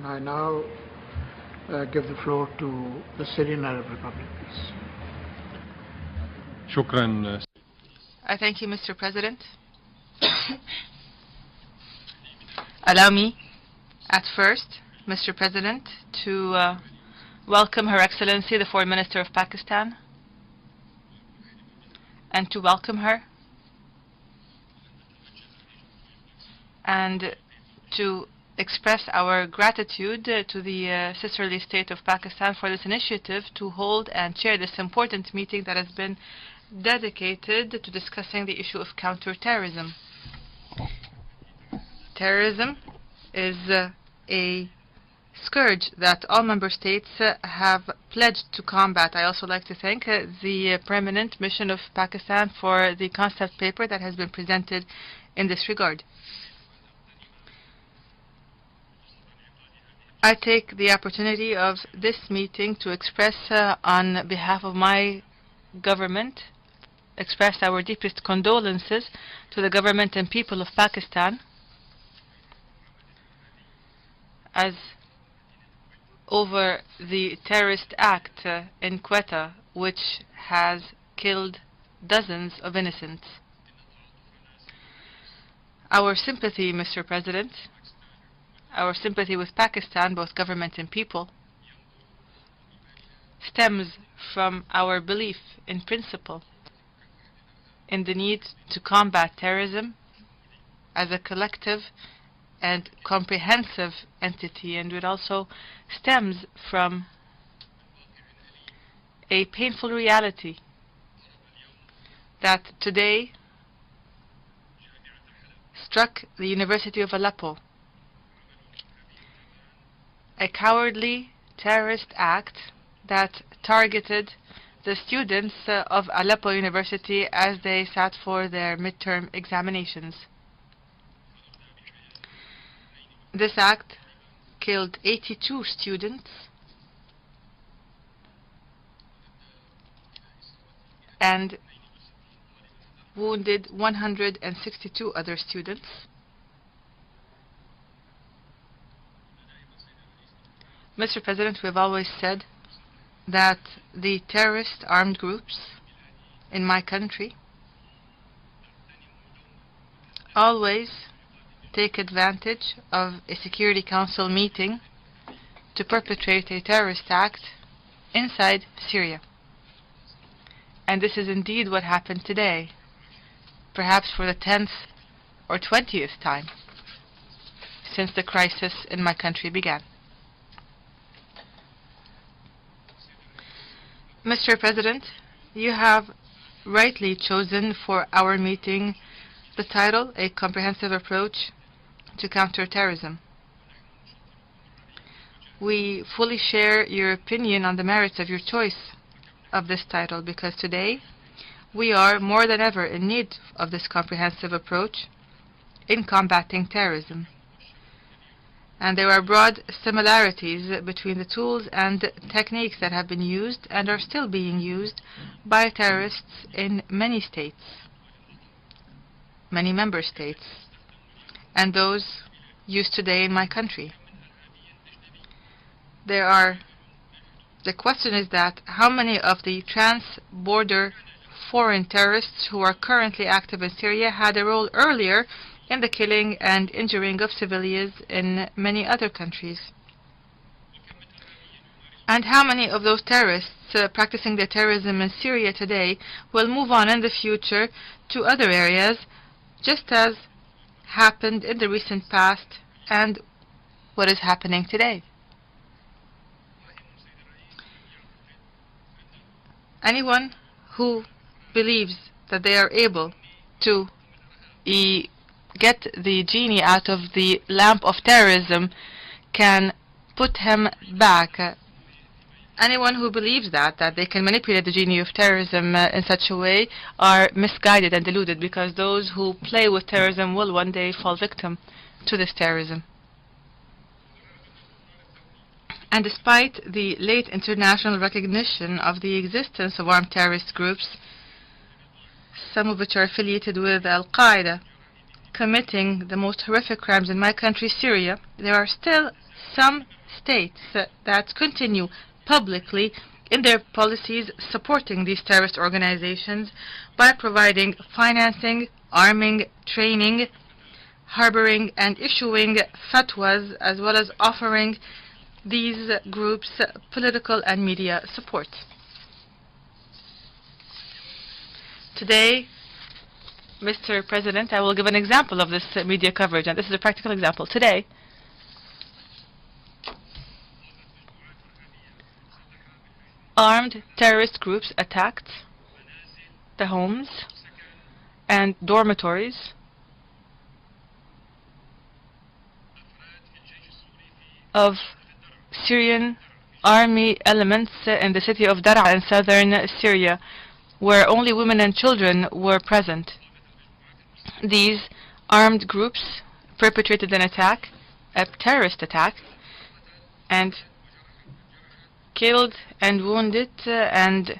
And I now give the floor to the Syrian Arab Republic, please. شكرا. I thank you, Mr. President. Allow me, at first, Mr. President, to welcome Her Excellency, the Foreign Minister of Pakistan, and to welcome her, and to express our gratitude to the sisterly state of Pakistan for this initiative to hold and chair this important meeting that has been dedicated to discussing the issue of counter-terrorism. Terrorism is a scourge that all member states have pledged to combat. I also like to thank the permanent mission of Pakistan for the concept paper that has been presented in this regard. I take the opportunity of this meeting to express on behalf of my government, express our deepest condolences to the government and people of Pakistan as over the terrorist act in Quetta, which has killed dozens of innocents. Our sympathy, Mr. President, our sympathy with Pakistan, both government and people, stems from our belief in principle in the need to combat terrorism as a collective and comprehensive entity, and it also stems from a painful reality that today struck the University of Aleppo. A cowardly terrorist act that targeted the students of Aleppo University as they sat for their midterm examinations. This act killed 82 students and wounded 162 other students. Mr. President, we have always said that the terrorist armed groups in my country always take advantage of a Security Council meeting to perpetrate a terrorist act inside Syria. And this is indeed what happened today, perhaps for the 10th or 20th time since the crisis in my country began. Mr. President, you have rightly chosen for our meeting the title, A Comprehensive Approach to Counter-Terrorism. We fully share your opinion on the merits of your choice of this title because today we are more than ever in need of this comprehensive approach in combating terrorism. And there are broad similarities between the tools and techniques that have been used and are still being used by terrorists in many states, many member states, and those used today in my country. The question is that how many of the trans-border foreign terrorists who are currently active in Syria had a role earlier in the killing and injuring of civilians in many other countries? And how many of those terrorists practicing their terrorism in Syria today will move on in the future to other areas, just as happened in the recent past and what is happening today? Anyone who believes that they are able to get the genie out of the lamp of terrorism can put him back. Anyone who believes that they can manipulate the genie of terrorism in such a way are misguided and deluded, because those who play with terrorism will one day fall victim to this terrorism. And despite the late international recognition of the existence of armed terrorist groups, some of which are affiliated with Al-Qaeda, committing the most horrific crimes in my country, Syria, there are still some states that continue publicly in their policies supporting these terrorist organizations by providing financing, arming, training, harboring, and issuing fatwas, as well as offering these groups political and media support. Today, Mr. President, I will give an example of this media coverage, and this is a practical example. Today, armed terrorist groups attacked the homes and dormitories of Syrian army elements in the city of Dar'a in southern Syria, where only women and children were present. These armed groups perpetrated an attack, a terrorist attack, and killed and wounded and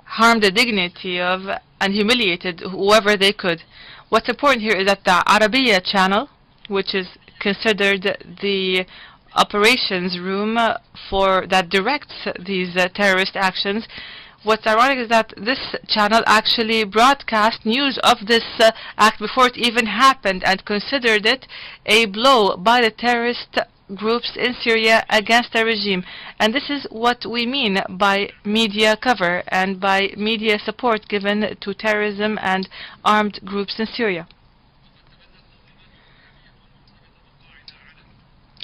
harmed the dignity of and humiliated whoever they could. What's important here is that the Arabiya channel, which is considered the operations room for that directs these terrorist actions, what's ironic is that this channel actually broadcast news of this act before it even happened and considered it a blow by the terrorist groups in Syria against the regime. And this is what we mean by media cover and by media support given to terrorism and armed groups in Syria.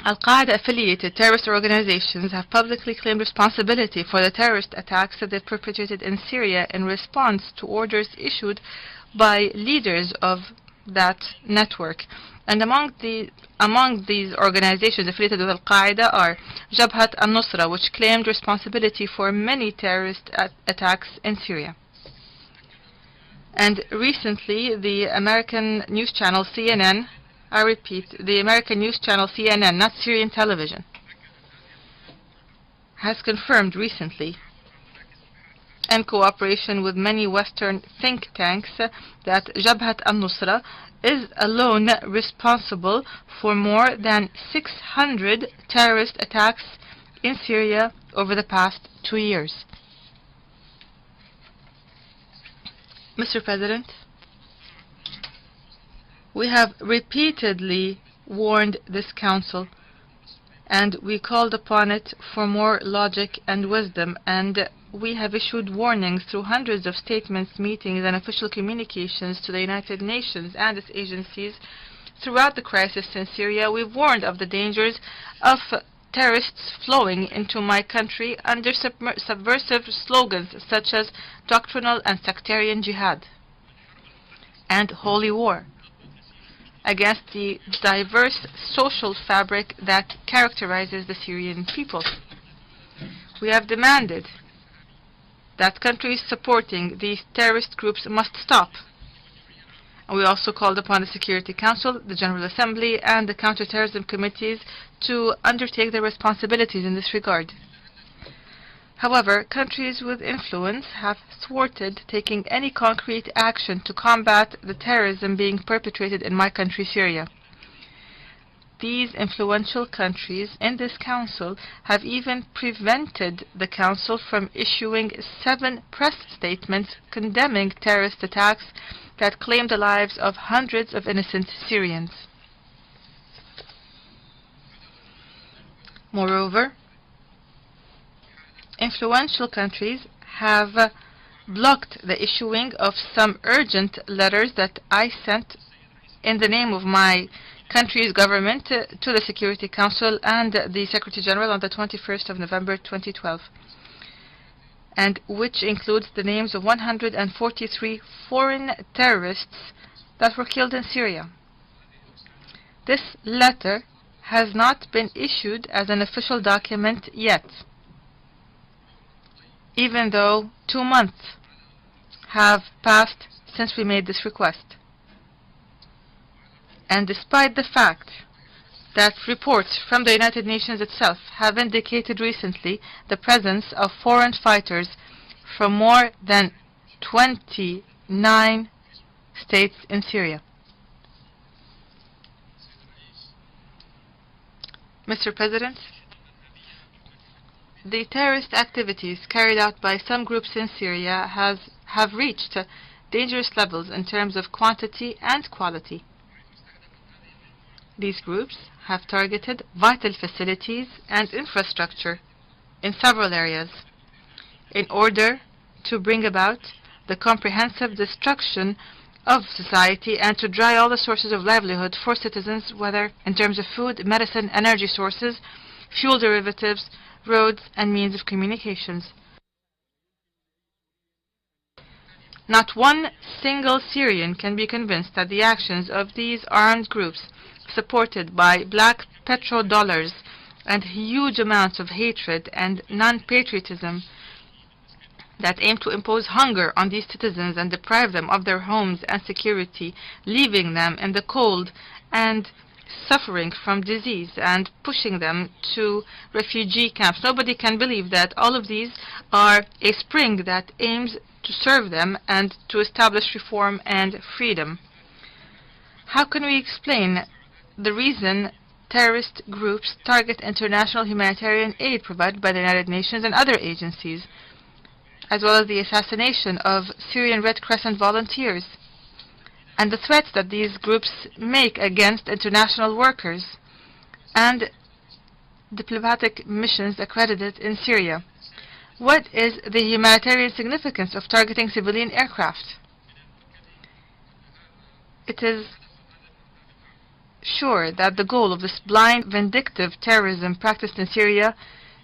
Al-Qaeda-affiliated terrorist organizations have publicly claimed responsibility for the terrorist attacks that they perpetrated in Syria in response to orders issued by leaders of that network. And among these organizations affiliated with Al-Qaeda are Jabhat al-Nusra, which claimed responsibility for many terrorist attacks in Syria. And recently, the American news channel CNN, I repeat, the American news channel CNN, not Syrian television, has confirmed recently, in cooperation with many Western think tanks, that Jabhat al-Nusra is alone responsible for more than 600 terrorist attacks in Syria over the past 2 years. Mr. President, we have repeatedly warned this Council, and we called upon it for more logic and wisdom, and we have issued warnings through hundreds of statements, meetings, and official communications to the United Nations and its agencies throughout the crisis in Syria. We've warned of the dangers of terrorists flowing into my country under subversive slogans such as doctrinal and sectarian jihad and holy war against the diverse social fabric that characterizes the Syrian people. We have demanded that countries supporting these terrorist groups must stop. And we also called upon the Security Council, the General Assembly, and the counter-terrorism committees to undertake their responsibilities in this regard. However, countries with influence have thwarted taking any concrete action to combat the terrorism being perpetrated in my country, Syria. These influential countries in this Council have even prevented the Council from issuing 7 press statements condemning terrorist attacks that claimed the lives of hundreds of innocent Syrians. Moreover, influential countries have blocked the issuing of some urgent letters that I sent in the name of my country's government to the Security Council and the Secretary General on the 21st of November 2012, and which includes the names of 143 foreign terrorists that were killed in Syria. This letter has not been issued as an official document yet, even though 2 months have passed since we made this request. And despite the fact that reports from the United Nations itself have indicated recently the presence of foreign fighters from more than 29 states in Syria. Mr. President, the terrorist activities carried out by some groups in Syria have reached dangerous levels in terms of quantity and quality. These groups have targeted vital facilities and infrastructure in several areas in order to bring about the comprehensive destruction of society and to dry all the sources of livelihood for citizens, whether in terms of food, medicine, energy sources, fuel derivatives, roads, and means of communications. Not one single Syrian can be convinced that the actions of these armed groups, supported by black petrodollars and huge amounts of hatred and non-patriotism, that aim to impose hunger on these citizens and deprive them of their homes and security, leaving them in the cold and suffering from disease and pushing them to refugee camps. Nobody can believe that all of these are a spring that aims to serve them and to establish reform and freedom. How can we explain the reason terrorist groups target international humanitarian aid provided by the United Nations and other agencies, as well as the assassination of Syrian Red Crescent volunteers, and the threats that these groups make against international workers and diplomatic missions accredited in Syria? What is the humanitarian significance of targeting civilian aircraft? It is sure that the goal of this blind, vindictive terrorism practiced in Syria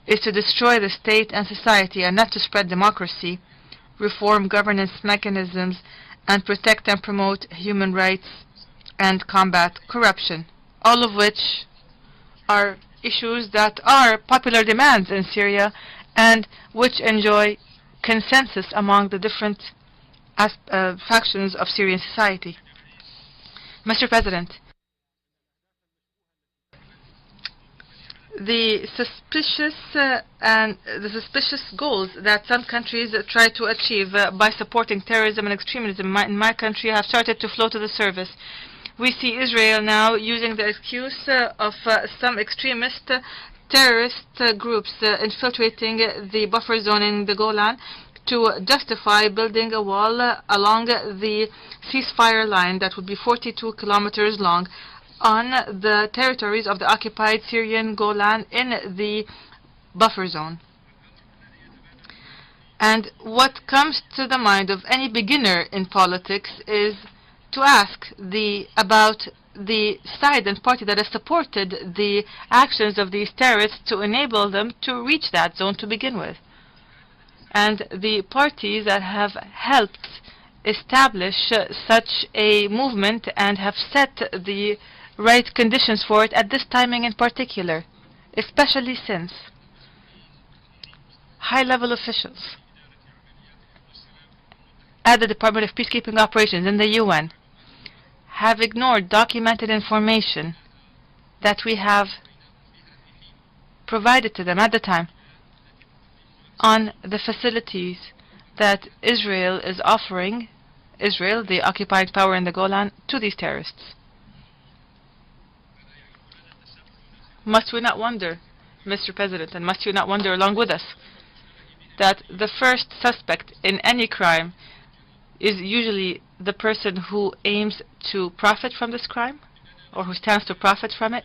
is to destroy the state and society and not to spread democracy, reform governance mechanisms, and protect and promote human rights and combat corruption, all of which are issues that are popular demands in Syria and which enjoy consensus among the different factions of Syrian society. Mr. President, the suspicious goals that some countries try to achieve by supporting terrorism and extremism in my country have started to flow to the surface. We see Israel now using the excuse of some extremist terrorist groups infiltrating the buffer zone in the Golan to justify building a wall along the ceasefire line that would be 42 kilometers long on the territories of the occupied Syrian Golan in the buffer zone. And what comes to the mind of any beginner in politics is to ask about the side and party that has supported the actions of these terrorists to enable them to reach that zone to begin with, and the parties that have helped establish such a movement and have set the right conditions for it at this timing in particular, especially since high-level officials at the Department of Peacekeeping Operations in the UN have ignored documented information that we have provided to them at the time on the facilities that Israel is offering, Israel, the occupying power in the Golan, to these terrorists. Must we not wonder, Mr. President, and must you not wonder along with us, that the first suspect in any crime is usually the person who aims to profit from this crime, or who stands to profit from it?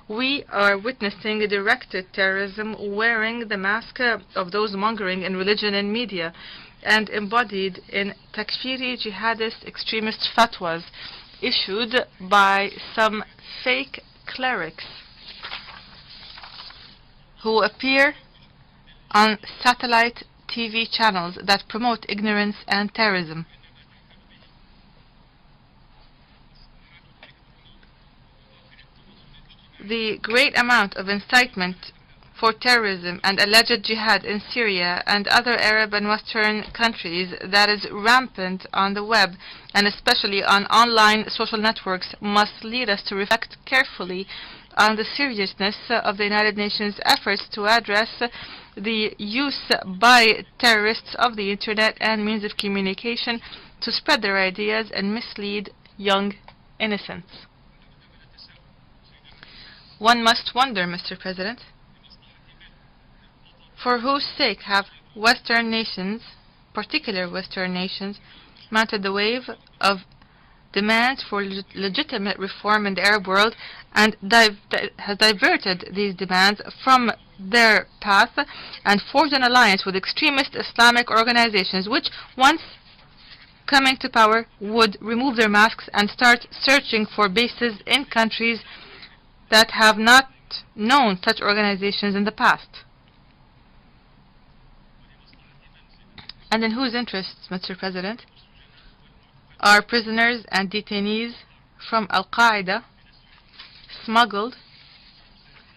We are witnessing directed terrorism wearing the mask of those mongering in religion and media and embodied in takfiri jihadist extremist fatwas issued by some fake clerics who appear on satellite TV channels that promote ignorance and terrorism. The great amount of incitement for terrorism and alleged jihad in Syria and other Arab and Western countries that is rampant on the web and especially on online social networks must lead us to reflect carefully on the seriousness of the United Nations efforts to address the use by terrorists of the internet and means of communication to spread their ideas and mislead young innocents. One must wonder, Mr. President, for whose sake have Western nations, particular Western nations, mounted the wave of demands for legitimate reform in the Arab world and has diverted these demands from their path and forged an alliance with extremist Islamic organizations which, once coming to power, would remove their masks and start searching for bases in countries that have not known such organizations in the past. And in whose interests, Mr. President, are prisoners and detainees from Al-Qaeda smuggled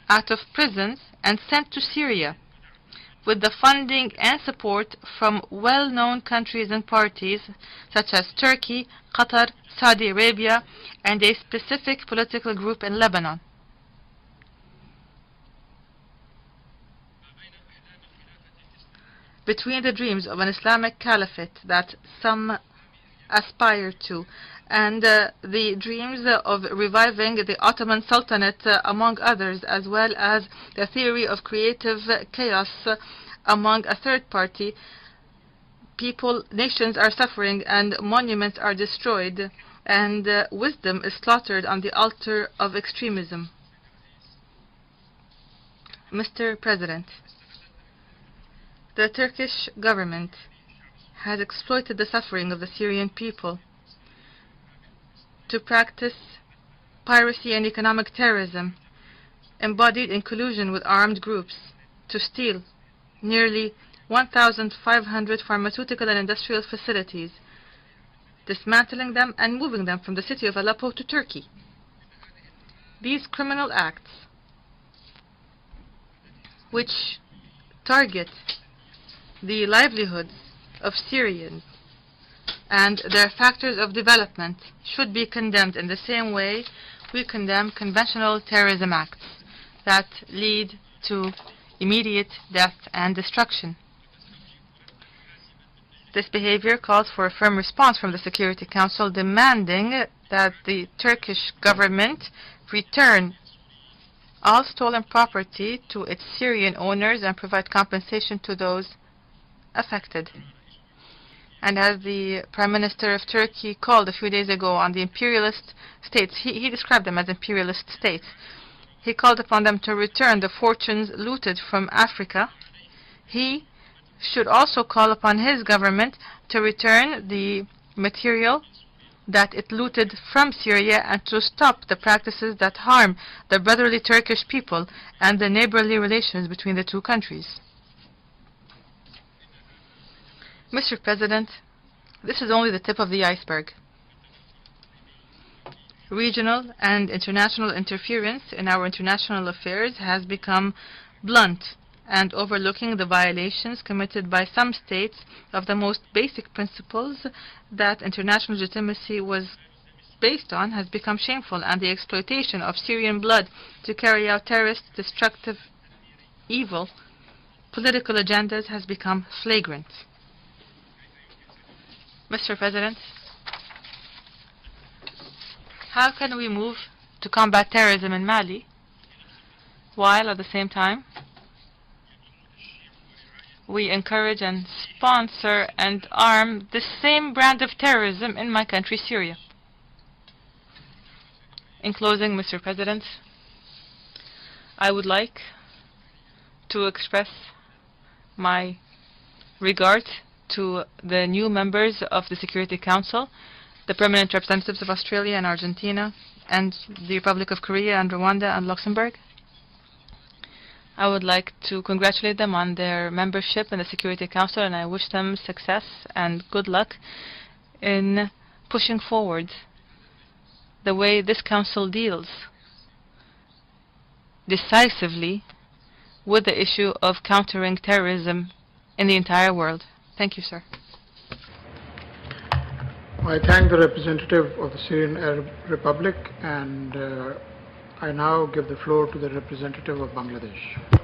out of prisons and sent to Syria with the funding and support from well-known countries and parties such as Turkey, Qatar, Saudi Arabia, and a specific political group in Lebanon? Between the dreams of an Islamic caliphate that some aspire to and the dreams of reviving the Ottoman Sultanate, among others, as well as the theory of creative chaos among a third party, nations are suffering and monuments are destroyed and wisdom is slaughtered on the altar of extremism. Mr. President, the Turkish government has exploited the suffering of the Syrian people to practice piracy and economic terrorism, embodied in collusion with armed groups, to steal nearly 1,500 pharmaceutical and industrial facilities, dismantling them and moving them from the city of Aleppo to Turkey. These criminal acts, which target the livelihoods of Syrians and their factors of development, should be condemned in the same way we condemn conventional terrorism acts that lead to immediate death and destruction. This behavior calls for a firm response from the Security Council, demanding that the Turkish government return all stolen property to its Syrian owners and provide compensation to those affected. And as the Prime Minister of Turkey called a few days ago on the imperialist states, he described them as imperialist states. He called upon them to return the fortunes looted from Africa. He should also call upon his government to return the material that it looted from Syria and to stop the practices that harm the brotherly Turkish people and the neighborly relations between the two countries. Mr. President, this is only the tip of the iceberg. Regional and international interference in our international affairs has become blunt and overlooking the violations committed by some states of the most basic principles that international legitimacy was based on has become shameful, and the exploitation of Syrian blood to carry out terrorist, destructive, evil political agendas has become flagrant. Mr. President, how can we move to combat terrorism in Mali while at the same time we encourage and sponsor and arm the same brand of terrorism in my country, Syria? In closing, Mr. President, I would like to express my regard to the new members of the Security Council, the permanent representatives of Australia and Argentina, and the Republic of Korea and Rwanda and Luxembourg. I would like to congratulate them on their membership in the Security Council, and I wish them success and good luck in pushing forward the way this Council deals decisively with the issue of countering terrorism in the entire world. Thank you, sir. I thank the representative of the Syrian Arab Republic, and I now give the floor to the representative of Bangladesh.